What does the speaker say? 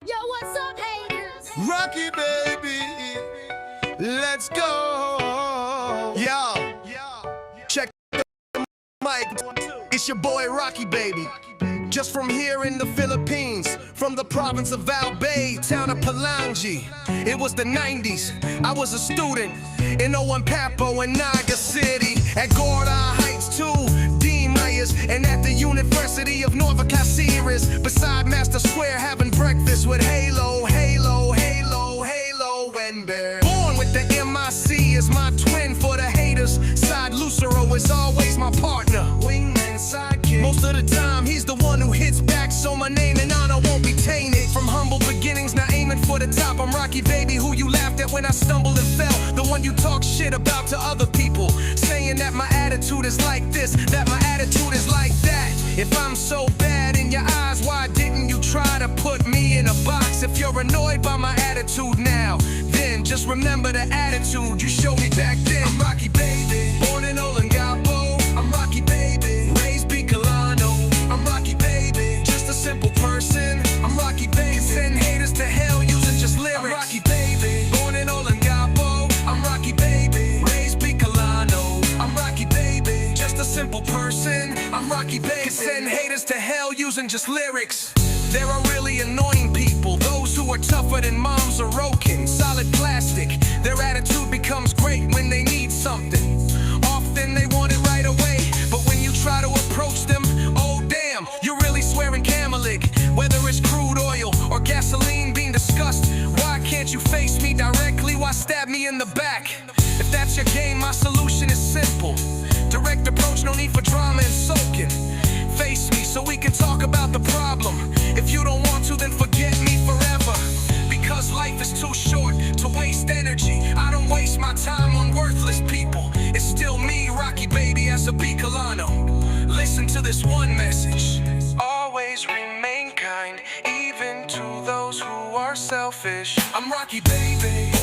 Yo, what's up, haters? Rocky baby, let's go. Yo, check the mic. It's your boy Rocky baby. Just from here in the Philippines, from the province of Albay, town of Palangi. It was the 90s, I was a student in Papo in Naga City. At Gorda Heights 2, D. Myers, and at the University of Nova Caceres. Beside Master Square having breakfast with Halo, and Bear. Born with the MIC as my twin for the haters. Side Lucero is always my partner, wingman, sidekick. Most of the time he's the one who hits back, so my name and honor won't be tainted. From humble beginnings, now aiming for the top. I'm Rocky baby, who you laughed at when I stumbled and fell. The one you talk shit about to other people, saying that my attitude is like this, that my attitude is like that. If I'm so bad in your eyes, why didn't you try to put me in a box? If you're annoyed by my attitude now, then just remember the attitude you showed me back then. I'm Rocky baby, born in Olongapo. I'm Rocky baby, raised Bicolano. I'm Rocky baby, just a simple person. I'm Rocky baby, send haters to hell using just lyrics. I'm Rocky baby, born in Olongapo. I'm Rocky baby, raised Bicolano. I'm Rocky baby, just a simple person. I'm Rocky baby, send haters to hell using just lyrics. There are really annoying people, those who are tougher than moms or Rokin, solid plastic. Their attitude becomes great when they need something. Often they want it right away, but when you try to approach them, oh damn, you're really swearing Camelic. Whether it's crude oil or gasoline being discussed, why can't you face me directly? Why stab me in the back? If that's your game, my solution is simple. Direct approach, no need for drama and soaking. Face me so we can talk about the problem. If you don't want to, then forget me forever. Because life is too short to waste energy. I don't waste my time on worthless people. It's still me, Rocky baby, as a Bicolano. Listen to this one message. Always remain kind, even to those who are selfish. I'm Rocky baby.